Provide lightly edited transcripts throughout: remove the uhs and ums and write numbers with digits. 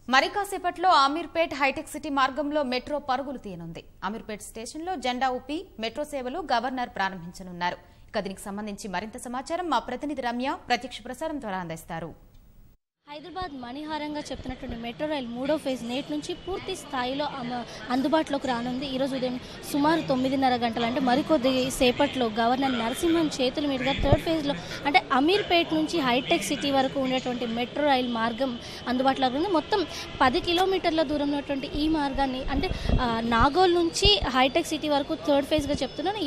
మరికాసేపట్లో Ameerpet hitech city మార్గంలో metro పరుగులు తీయనుంది. అమీర్పేట్ స్టేషన్లో జెండా ఊపి మెట్రో సేవలు గవర్నర్ ప్రారంభించనున్నారు. ఇక దీనికి సంబంధించి మరింత సమాచారం మా ప్రతినిధి రమ్య ప్రత్యక్ష ప్రసారం ద్వారా అందిస్తారు. హైదరాబాద్ మణిహారంగా చెప్తున్నటువంటి మెట్రో రైల్ 3వ ఫేజ్ నేటి నుంచి పూర్తి స్థాయిలో అందుబాటులోకి రానుంది. ఈరోజు ఉదయం సుమారు 9:30 గంటలు అంటే మరికొద్ది సేపట్లో గవర్నర్ నరసింహన్ చేతుల మీదుగా 3rd ఫేజ్లో అంటే అమీర్పేట్ నుంచి హైటెక్ సిటీ వరకు ఉండేటువంటి మెట్రో రైల్ మార్గం అందుబాటులోకి ఉంది. మొత్తం 10 కిలోమీటర్ల దూరంలో ఉన్నటువంటి ఈ మార్గాన్ని అంటే నాగోల్ నుంచి హైటెక్ సిటీ వరకు 3rd ఫేజ్గా చెప్తున్నాను.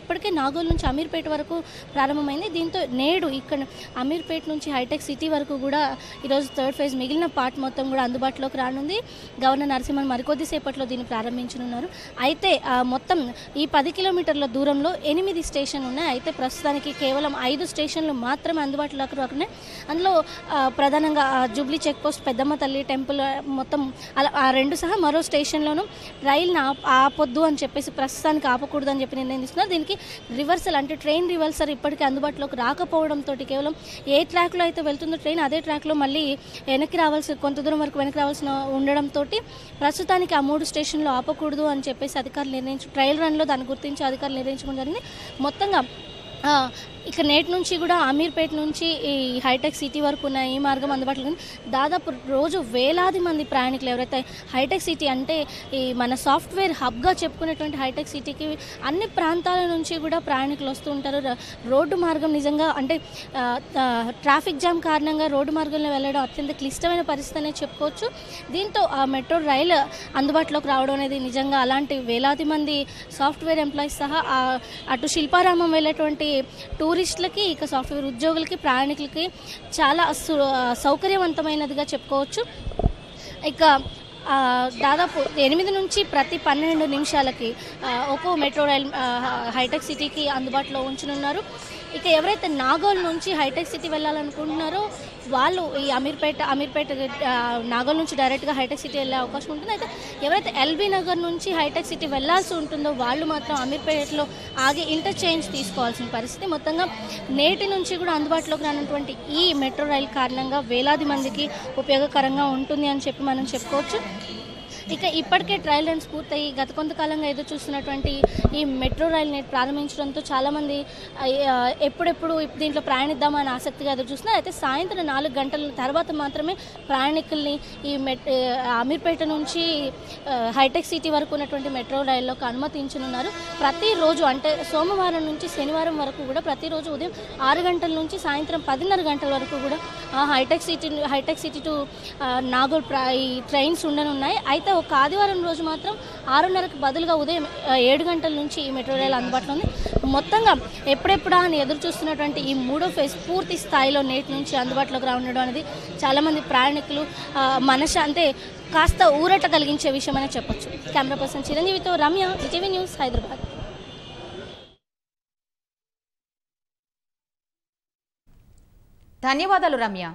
ఇప్పటికే నాగోల్ నుంచి అమీర్పేట్ వరకు ప్రారంభమైంది. దీంతో నేడు ఇక్కడ అమీర్పేట్ నుంచి హైటెక్ సిటీ వరకు కూడా ఈరోజు 3rd ఫేజ్ మిగిలిన పార్ట్ మొత్తం కూడా అందుబాటులోకి రానుంది. గవర్నర్ నరసింహన్ మరికొద్ది సేపట్లో దీన్ని ప్రారంభించనున్నారు. అయితే మొత్తం ఈ 10 కిలోమీటర్ల దూరంలో 8 స్టేషన్లు ఉన్నాయి. అయితే ప్రస్తుతానికి కేవలం 5 స్టేషన్లు మాత్రమే అందుబాటులోకి రాకున్నాయి. అందులో ప్రధానంగా జూబ్లీ చెక్ పోస్ట్, పెద్దమ్మ తల్లి టెంపుల్ మొత్తం అలా ఆ 2 సహా మరో స్టేషన్లోనూ రైలుని ఆపొద్దు అని చెప్పేసి ప్రస్తుతానికి ఆపకూడదు అని చెప్పి నిర్ణయం తీసుకున్నారు. దీనికి రివర్సల్ అంటే ట్రైన్ రివర్సల్ ఇప్పటికీ అందుబాటులోకి రాకపోవడంతో కేవలం ఏ ట్రాక్లో అయితే వెళ్తుందో ట్రైన్ అదే ట్రాక్లో మళ్ళీ కొంత దూరం వరకు వెనక్కి రావాల్సిన ఉండడంతో ప్రస్తుతానికి ఆ 3 స్టేషన్లు ఆపకూడదు అని చెప్పేసి అధికారులు ట్రయల్ రన్లో దాన్ని గుర్తించి అధికారులు నిర్ణయించుకోవడం జరిగింది. మొత్తంగా ఇక నేటి నుంచి కూడా అమీర్పేట్ నుంచి ఈ హైటెక్ సిటీ వరకు ఉన్న ఈ మార్గం అందుబాటులో ఉంది. దాదాపు రోజు వేలాది మంది ప్రయాణికులు ఎవరైతే హైటెక్ సిటీ అంటే ఈ మన సాఫ్ట్వేర్ హబ్గా చెప్పుకునేటువంటి హైటెక్ సిటీకి అన్ని ప్రాంతాల నుంచి కూడా ప్రయాణికులు వస్తూ ఉంటారు. రోడ్డు మార్గం నిజంగా అంటే ట్రాఫిక్ జామ్ కారణంగా రోడ్డు మార్గంలో వెళ్ళడం అత్యంత క్లిష్టమైన పరిస్థితి అనేది చెప్పుకోవచ్చు. దీంతో ఆ మెట్రో రైలు అందుబాటులోకి రావడం అనేది నిజంగా అలాంటి వేలాది మంది సాఫ్ట్వేర్ ఎంప్లాయీస్ సహా అటు శిల్పారామం వెళ్ళేటువంటి టూరిస్టులకి ఇక సాఫ్ట్వేర్ ఉద్యోగులకి ప్రయాణికులకి చాలా సౌకర్యవంతమైనదిగా చెప్పుకోవచ్చు. ఇక దాదాపు 8 నుంచి ప్రతి 12 నిమిషాలకి ఒక్కో మెట్రో రైల్ హైటెక్ సిటీకి అందుబాటులో ఉంచనున్నారు. ఇక ఎవరైతే నాగోల్ నుంచి హైటెక్ సిటీ వెళ్ళాలనుకుంటున్నారో వాళ్ళు ఈ అమీర్పేట నాగోల్ నుంచి డైరెక్ట్గా హైటెక్ సిటీ వెళ్ళే అవకాశం ఉంటుంది. అయితే ఎవరైతే ఎల్బీ నగర్ నుంచి హైటెక్ సిటీ వెళ్లాల్సి ఉంటుందో వాళ్ళు మాత్రం అమీర్పేటలో ఆగి ఇంటర్చేంజ్ తీసుకోవాల్సిన పరిస్థితి. మొత్తంగా నేటి నుంచి కూడా అందుబాటులోకి రానటువంటి ఈ మెట్రో రైల్ కారణంగా వేలాది మందికి ఉపయోగకరంగా ఉంటుంది అని చెప్పి మనం చెప్పుకోవచ్చు. ఇక ఇప్పటికే ట్రయల్ రన్స్ పూర్తయి గత కొంతకాలంగా ఎదురు చూస్తున్నటువంటి ఈ మెట్రో రైల్ నేటి ప్రారంభించడంతో చాలామంది ఎప్పుడెప్పుడు దీంట్లో ప్రయాణిద్దామని ఆసక్తిగా ఎదురు చూస్తున్నారు. అయితే సాయంత్రం 4 గంటల తర్వాత మాత్రమే ప్రయాణికుల్ని ఈ అమీర్పేట నుంచి హైటెక్ సిటీ వరకు ఉన్నటువంటి మెట్రో రైల్లోకి అనుమతించనున్నారు. ప్రతిరోజు అంటే సోమవారం నుంచి శనివారం వరకు కూడా ప్రతిరోజు ఉదయం 6 గంటల నుంచి సాయంత్రం 10:30 గంటల వరకు కూడా హైటెక్ సిటీ టు నాగోల్ ఈ ట్రైన్స్ ఉండనున్నాయి. అయితే ఒక ఆదివారం రోజు మాత్రం 6:30కి బదులుగా ఉదయం 7 గంటల నుంచి ఈ మెట్రో రైలు అందుబాటులో ఉంది. మొత్తంగా ఎప్పుడెప్పుడా అని ఎదురు చూస్తున్నటువంటి ఈ 3వ ఫేజ్ పూర్తి స్థాయిలో నేటి నుంచి అందుబాటులోకి రావడం అనేది చాలామంది ప్రయాణికులు అంటే కాస్త ఊరట కలిగించే విషయం అనే చెప్పొచ్చు. కెమెరా పర్సన్ చిరంజీవితో రమ్య, ఈటీవీ న్యూస్, హైదరాబాద్. ధన్యవాదాలు రమ్య.